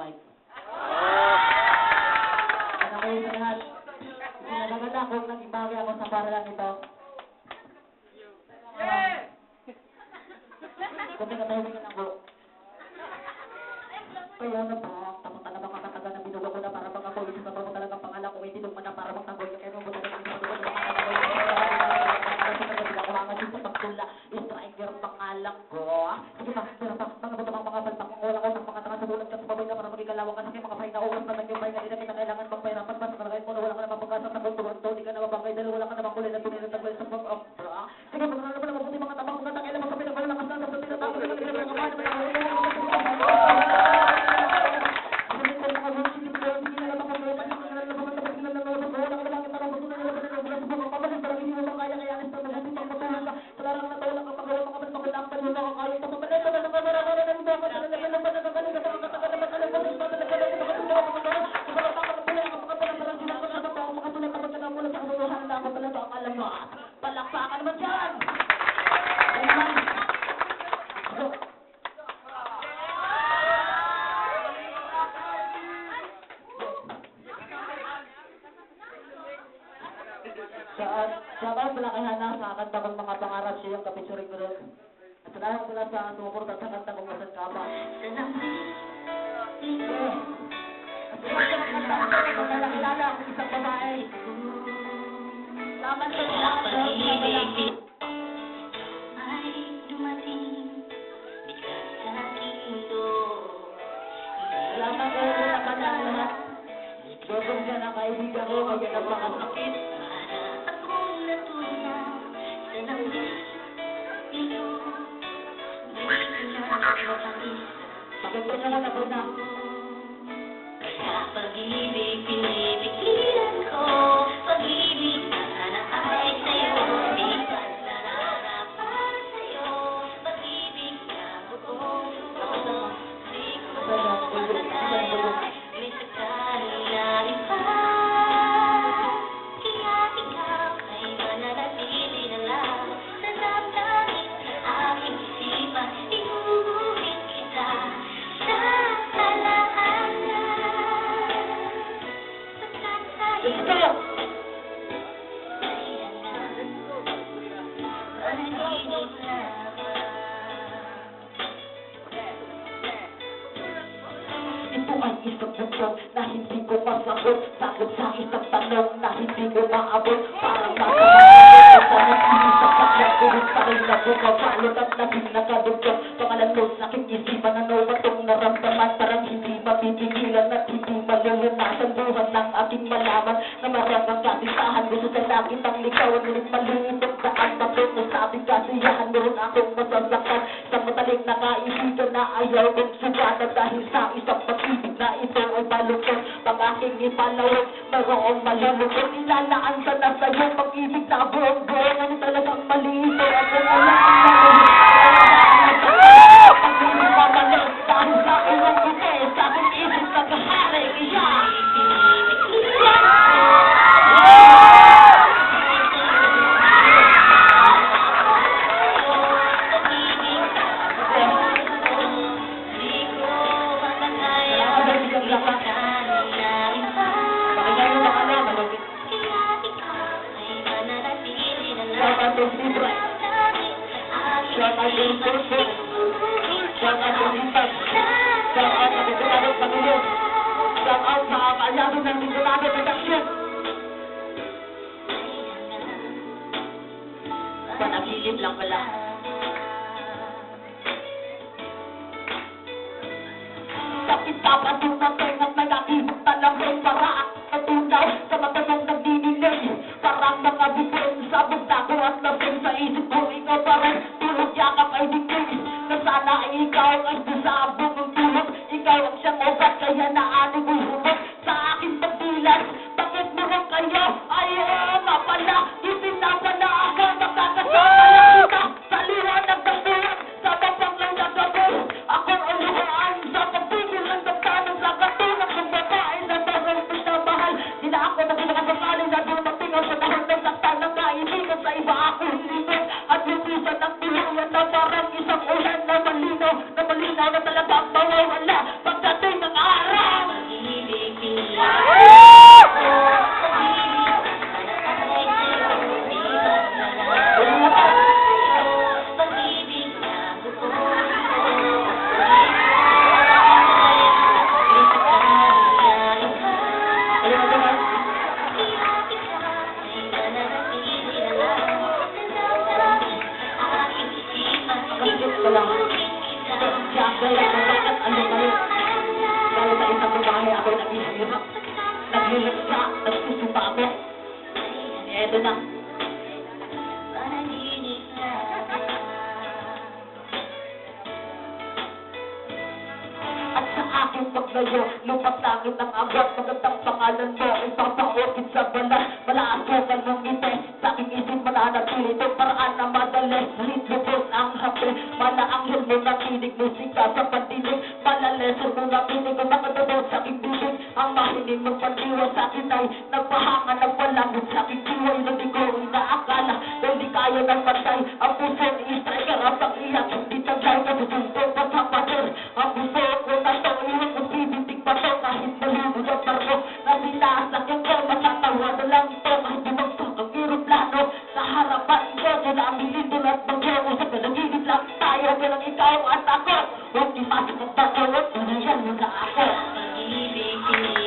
mic. Ano kayo sa lahat? Sinalagala kung naging bagay ako sa paralan ito. Kunti katahimikan ako. Kaya na po, tapos na bang kakatagal na binuga ko na para bang ako isa sa bang talagang pangalan ko ay tinugman na para magtanggol niya kaya nung buta na binuga ko na makakatagal niya kaya mga dito pagtula striker pangalan ko. Sige pa, pero pa, mga butamang mga balpak kung wala ko sa mga tanga sa bulat ka sa babay na para magigalawan ka sa mga pahay na oras na nag-yung na kita kailangan pang pahirapan pa sa kalagay mo na wala ka na mapagkasa sa konturanto di ka na mabangay dahil wala ka na makulay na tunay na tagbay sa pag-opera. Sige, mga naman na mabuti mga tabang kung natangay na masapit ang malakas na sa tinatapos na nagkita mga kapahan na palakpakan naman dyan! Saan pala kay Hana sa kanta kong mga pangarap siya yung kapitsuring ko rin. At salamat pala sa sumuporta sa kanta kong Masan Kama. Magkakilala ako isang babae. Laman sa pag-ibig ay dumating bigla sa aking mundo. Salamat ko rin naman ang lahat. Sosong siya ng kaibigan ko kaya napakasakit. Para akong natunaw sa langit ito. Hindi na makalis. Maganda niya na po na. Kaya pag-ibig pinipigilan ko. Pag-ibig na ay sa'yo. Di ka nararapat sa'yo. Pag-ibig na buong puso. Di ko matatala. May sakaling na iba. Kaya ikaw ay mananatili na lang. Sa damdamin sa aking isipan. Inuulit kita sa alaala. Pagkat tayo Ito ay isang bukod na hindi ko masagot. Sagot sa isang tanong na hindi ko maabot. Parang masasagot sa nag-iisang sakyan. Kulit pa rin na bumabalot at naging nakadugtong. Pangalan ko sa aking isipan. Ano ba itong naramdaman? Parang hindi mapipigilan at hindi malulunasan. Buhan ng aking malaman na maramang katisahan. Gusto sa langit ang likawan. Ngunit malulitong daan na ito. Nasabing kasiyahan. Meron akong masasaktan sa mataling nakaibigan na ayaw kong sugatan. Dahil sa isang pag-ibig na ito ay balukot. Pag aking ipalawin, mayroong malulukot. Ilalaan sa na sa'yo pag-ibig na buong-buong. Ano talagang mali ito? Ako wala ang pag-ibig mamalik. Dahil sa ilong ite, sa aking isip nagkahari. Kaya panaginip lang pala. Sakit dapat dumating at may nakibot talagang para natunaw sa mata ng nagdidilig. Parang mga bigyan sa bugta ko at lasing sa isip ko. Ikaw pa rin, tulog yakap ay diglig. Na sana ay ikaw ay sasabog ng tulog. Ikaw ang siyang obat kaya naanig ko'y humot sa aking pagdilas. Bakit mo rin kayo? Ay nga pala, itinapala ako. Magkakasama lang kita sa liwanag ng buwan. Sa babang lang nagabos. Ako ang luhaan sa pagpigil ng damdamin sa katulong ng babae na parang pinamahal. Di na ako nagkakasakali na dumating ang panahon ng saktan ng kaibigan sa iba ako hinimos. At lumisan ng tuluyan na parang isang ulan na malinaw na talagang mawawala pagdating ng araw. ako'y naghihirap, naglilagsa, nagsusumamo. Eto na. Panaginip na. At sa aking paglayo, lupat langit ang agad, magandang pangalan mo, ipapaukit sa balat, malaasukan ng ngiti, sa aking isip mananatili, itong paraan na madali, lindubos ang hapin, malaanghel mo na kinig, musika sa pandinig, malalesor mo na pinig, ang makatodot sa aking bibig, ang mahinig mong pandiwa sa akin ay nagpahanga ng palangit sa aking diwa, na di ko inaakala, hindi kaya ng patay, ang puso ni striker, ang pag-iyak, hindi tagay, nasusunto pa sa pader, ang puso ko na to, iwan kong bibitig pa to, kahit malubog ang barko, na sinasakyan ko, matatawa na lang to, kahit bumagsak ang aeroplano, sa harapan ko, sinamilin doon at bagyo, sa panaginip lang tayo, bilang ikaw at ako, huwag di pasok ang barko, tuloyan mo na ako. Pag-ibig